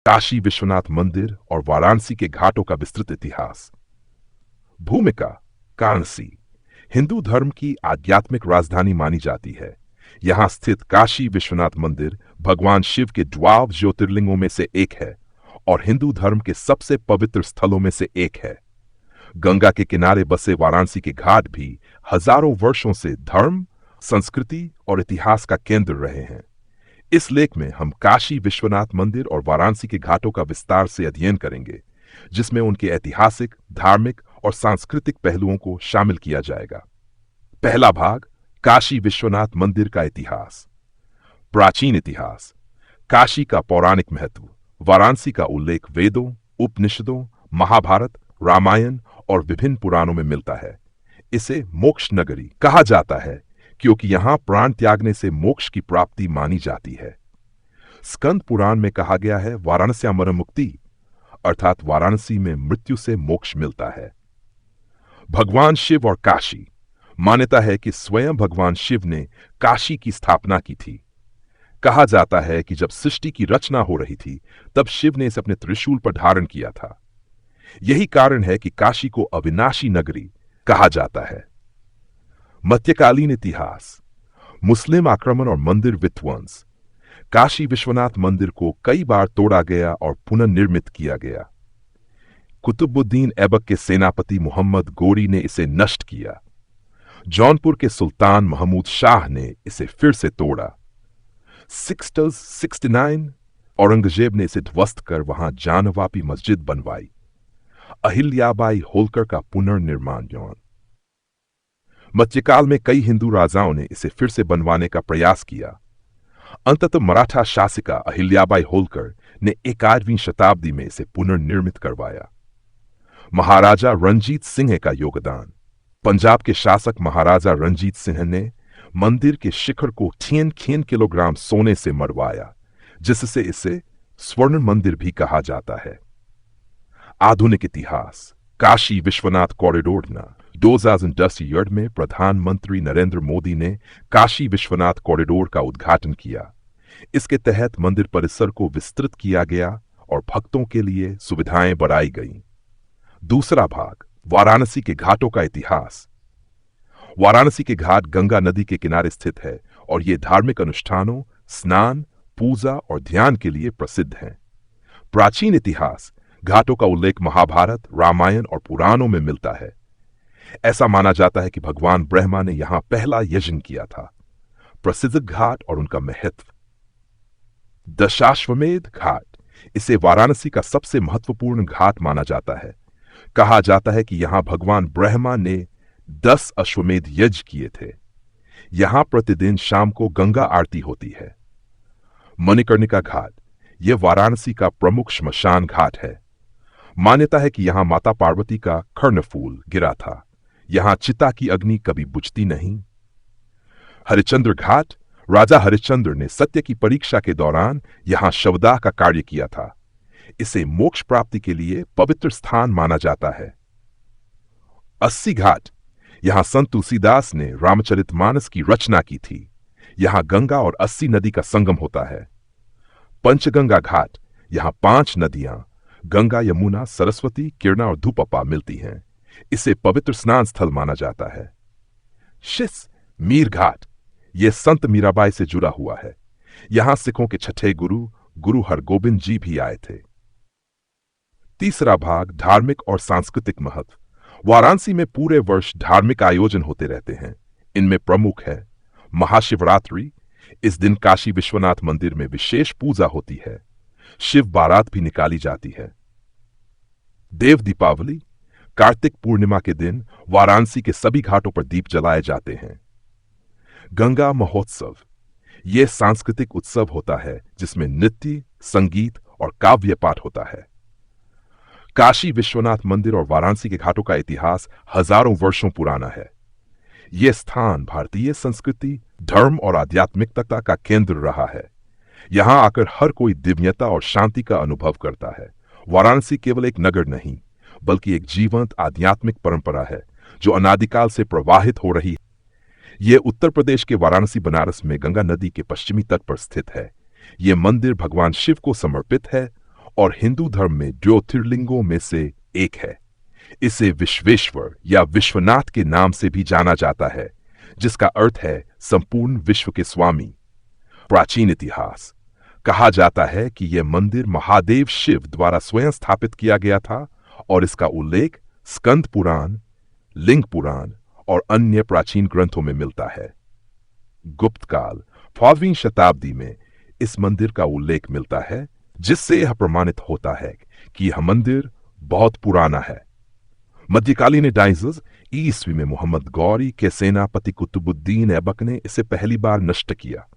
काशी विश्वनाथ मंदिर और वाराणसी के घाटों का विस्तृत इतिहास। भूमिका। कांसी हिंदू धर्म की आध्यात्मिक राजधानी मानी जाती है। यहां स्थित काशी विश्वनाथ मंदिर भगवान शिव के 12 ज्योतिर्लिंगों में से एक है और हिंदू धर्म के सबसे पवित्र स्थलों में से एक है। गंगा के किनारे बसे वाराणसी के घाट भी हजारों वर्षों से धर्म, संस्कृति और इतिहास का केंद्र रहे हैं। इस लेख में हम काशी विश्वनाथ मंदिर और वाराणसी के घाटों का विस्तार से अध्ययन करेंगे, जिसमें उनके ऐतिहासिक, धार्मिक और सांस्कृतिक पहलुओं को शामिल किया जाएगा। पहला भाग, काशी विश्वनाथ मंदिर का इतिहास। प्राचीन इतिहास। काशी का पौराणिक महत्व। वाराणसी का उल्लेख वेदों, उपनिषदों, महाभारत, रामायण और विभिन्न पुराणों में मिलता है। इसे मोक्ष नगरी कहा जाता है क्योंकि यहां प्राण त्यागने से मोक्ष की प्राप्ति मानी जाती है। स्कंद पुराण में कहा गया है वाराणस्यामरं मुक्ति, अर्थात वाराणसी में मृत्यु से मोक्ष मिलता है। भगवान शिव और काशी। मान्यता है कि स्वयं भगवान शिव ने काशी की स्थापना की थी। कहा जाता है कि जब सृष्टि की रचना हो रही थी तब शिव ने इसे अपने त्रिशूल पर धारण किया था। यही कारण है कि काशी को अविनाशी नगरी कहा जाता है। मध्यकालीन इतिहास। मुस्लिम आक्रमण और मंदिर विध्वंस। काशी विश्वनाथ मंदिर को कई बार तोड़ा गया और पुनर्निर्मित किया गया। कुतुबुद्दीन ऐबक के सेनापति मोहम्मद गोरी ने इसे नष्ट किया। जौनपुर के सुल्तान महमूद शाह ने इसे फिर से तोड़ा। सिक्सटर्स 69 औरंगजेब ने इसे ध्वस्त कर वहां जानवापी मस्जिद बनवाई। अहिल्याबाई होलकर का पुनर्निर्माण। मध्यकाल में कई हिंदू राजाओं ने इसे फिर से बनवाने का प्रयास किया। अंततः मराठा शासिका अहिल्याबाई होलकर ने 11वीं शताब्दी में इसे पुनर्निर्मित करवाया। महाराजा रणजीत सिंह का योगदान। पंजाब के शासक महाराजा रणजीत सिंह ने मंदिर के शिखर को 3 किलोग्राम सोने से मरवाया, जिससे इसे स्वर्ण मंदिर भी कहा जाता है। आधुनिक इतिहास। काशी विश्वनाथ कॉरिडोर। 2010 ईयर में प्रधानमंत्री नरेंद्र मोदी ने काशी विश्वनाथ कॉरिडोर का उद्घाटन किया। इसके तहत मंदिर परिसर को विस्तृत किया गया और भक्तों के लिए सुविधाएं बढ़ाई गईं। दूसरा भाग, वाराणसी के घाटों का इतिहास। वाराणसी के घाट गंगा नदी के किनारे स्थित है और ये धार्मिक अनुष्ठानों, स्नान, पूजा और ध्यान के लिए प्रसिद्ध हैं। प्राचीन इतिहास। घाटों का उल्लेख महाभारत, रामायण और पुराणों में मिलता है। ऐसा माना जाता है कि भगवान ब्रह्मा ने यहां पहला यज्ञ किया था। प्रसिद्ध घाट और उनका महत्व। दशाश्वमेध घाट। इसे वाराणसी का सबसे महत्वपूर्ण घाट माना जाता है। कहा जाता है कि यहां भगवान ब्रह्मा ने 10 अश्वमेध यज्ञ किए थे। यहां प्रतिदिन शाम को गंगा आरती होती है। मणिकर्णिका घाट। यह वाराणसी का प्रमुख श्मशान घाट है। मान्यता है कि यहां माता पार्वती का कर्णफूल गिरा था। यहां चिता की अग्नि कभी बुझती नहीं। हरिश्चंद्र घाट। राजा हरिश्चंद्र ने सत्य की परीक्षा के दौरान यहां शवदाह का कार्य किया था। इसे मोक्ष प्राप्ति के लिए पवित्र स्थान माना जाता है। अस्सी घाट। यहां संत तुलसीदास ने रामचरितमानस की रचना की थी। यहां गंगा और अस्सी नदी का संगम होता है। पंचगंगा घाट। यहां 5 नदियां गंगा, यमुना, सरस्वती, किरणा और धूपपा मिलती हैं। इसे पवित्र स्नान स्थल माना जाता है। शिस मीर घाट। यह संत मीराबाई से जुड़ा हुआ है। यहां सिखों के छठे गुरु गुरु हरगोबिंद जी भी आए थे। तीसरा भाग, धार्मिक और सांस्कृतिक महत्व। वाराणसी में पूरे वर्ष धार्मिक आयोजन होते रहते हैं। इनमें प्रमुख है महाशिवरात्रि। इस दिन काशी विश्वनाथ मंदिर में विशेष पूजा होती है। शिव बारात भी निकाली जाती है। देव दीपावली। कार्तिक पूर्णिमा के दिन वाराणसी के सभी घाटों पर दीप जलाए जाते हैं। गंगा महोत्सव। यह सांस्कृतिक उत्सव होता है जिसमें नृत्य, संगीत और काव्य पाठ होता है। काशी विश्वनाथ मंदिर और वाराणसी के घाटों का इतिहास हजारों वर्षों पुराना है। यह स्थान भारतीय संस्कृति, धर्म और आध्यात्मिकता का केंद्र रहा है। यहां आकर हर कोई दिव्यता और शांति का अनुभव करता है। वाराणसी केवल एक नगर नहीं, बल्कि एक जीवंत आध्यात्मिक परंपरा है जो अनादिकाल से प्रवाहित हो रही है। यह उत्तर प्रदेश के वाराणसी बनारस में गंगा नदी के पश्चिमी तट पर स्थित है। यह मंदिर भगवान शिव को समर्पित है और हिंदू धर्म में ज्योतिर्लिंगों में से एक है। इसे विश्वेश्वर या विश्वनाथ के नाम से भी जाना जाता है, जिसका अर्थ है संपूर्ण विश्व के स्वामी। प्राचीन इतिहास कहा जाता है कि यह मंदिर महादेव शिव द्वारा स्वयं स्थापित किया गया था और इसका उल्लेख स्कंद पुराण, लिंग पुराण और अन्य प्राचीन ग्रंथों में मिलता है। गुप्त काल 5वीं शताब्दी में इस मंदिर का उल्लेख मिलता है, जिससे यह प्रमाणित होता है कि यह मंदिर बहुत पुराना है। मध्यकालीन डाइजर्स ईस्वी में मोहम्मद गौरी के सेनापति कुतुबुद्दीन ऐबक ने इसे पहली बार नष्ट किया।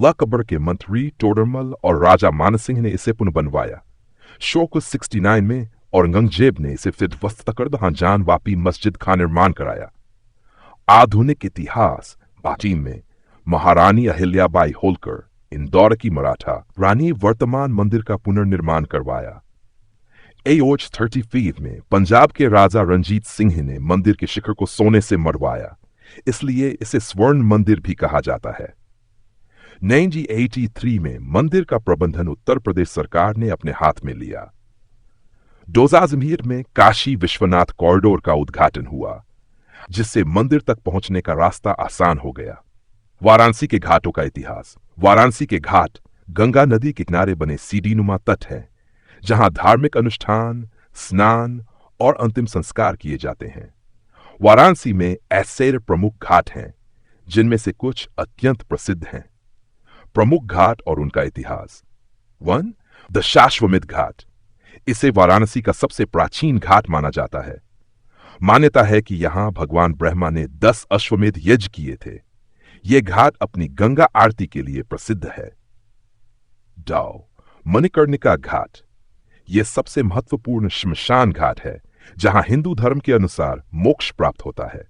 अकबर के मंत्री टोडरमल और राजा मानसिंह ने इसे पुनर्बनवाया। शोक 69 में औरंगजेब ने इसे फिर वस्तकरदहां जान वापी मस्जिद का निर्माण कराया। आधुनिक इतिहास प्राचीन में महारानी अहिल्याबाई होलकर, इंदौर की मराठा रानी, वर्तमान मंदिर का पुनर्निर्माण करवाया। एओच 35 में पंजाब के राजा रंजीत सिंह ने मंदिर के शिखर को सोने से मरवाया, इसलिए इसे स्वर्ण मंदिर भी कहा जाता है। 1983 में मंदिर का प्रबंधन उत्तर प्रदेश सरकार ने अपने हाथ में लिया। 2000 में काशी विश्वनाथ कॉरिडोर का उद्घाटन हुआ, जिससे मंदिर तक पहुंचने का रास्ता आसान हो गया। वाराणसी के घाटों का इतिहास। वाराणसी के घाट गंगा नदी के किनारे बने सीढ़ीनुमा तट हैं, जहां धार्मिक अनुष्ठान, स्नान और अंतिम संस्कार किए जाते हैं। वाराणसी में ऐसे प्रमुख घाट हैं, जिनमें से कुछ अत्यंत प्रसिद्ध हैं। प्रमुख घाट और उनका इतिहास। 1. दशाश्वमेध घाट। इसे वाराणसी का सबसे प्राचीन घाट माना जाता है। मान्यता है कि यहां भगवान ब्रह्मा ने 10 अश्वमेध यज्ञ किए थे। यह घाट अपनी गंगा आरती के लिए प्रसिद्ध है। डाओ मणिकर्णिका घाट। यह सबसे महत्वपूर्ण श्मशान घाट है, जहां हिंदू धर्म के अनुसार मोक्ष प्राप्त होता है।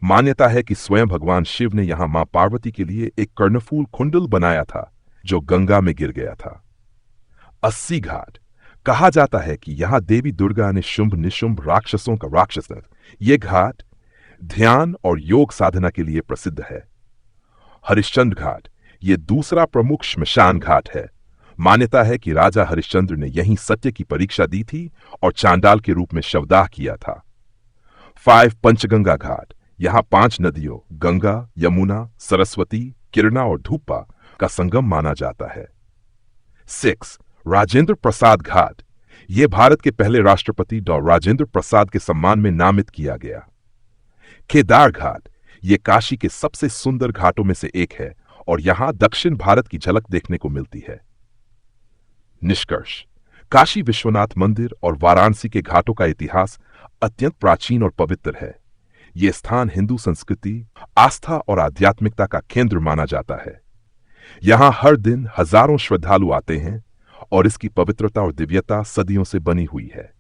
मान्यता है कि स्वयं भगवान शिव ने यहां मां पार्वती के लिए एक कर्णफूल कुंडल बनाया था, जो गंगा में गिर गया था। 80 घाट। कहा जाता है कि यहां देवी दुर्गा ने शुंभ निशुंभ राक्षसों का राक्षस। यह घाट ध्यान और योग साधना के लिए प्रसिद्ध है। हरिश्चंद्र घाट। यह दूसरा प्रमुख श्मशान घाट है। मान्यता है कि राजा हरिश्चंद्र ने यहीं सत्य की परीक्षा दी थी और चांडाल के रूप में शवदाह किया था। 5. पंचगंगा घाट। यहां 5 नदियों गंगा, यमुना, सरस्वती, किरणा और धूपा का संगम माना जाता है। 6. राजेंद्र प्रसाद घाट। यह भारत के पहले राष्ट्रपति डॉ. राजेंद्र प्रसाद के सम्मान में नामित किया गया। केदार घाट। यह काशी के सबसे सुंदर घाटों में से एक है और यहां दक्षिण भारत की झलक देखने को मिलती है। निष्कर्ष। काशी विश्वनाथ मंदिर और वाराणसी के घाटों का इतिहास अत्यंत प्राचीन और पवित्र है। यह स्थान हिंदू संस्कृति, आस्था और आध्यात्मिकता का केंद्र माना जाता है। यहां हर दिन हजारों श्रद्धालु आते हैं और इसकी पवित्रता और दिव्यता सदियों से बनी हुई है।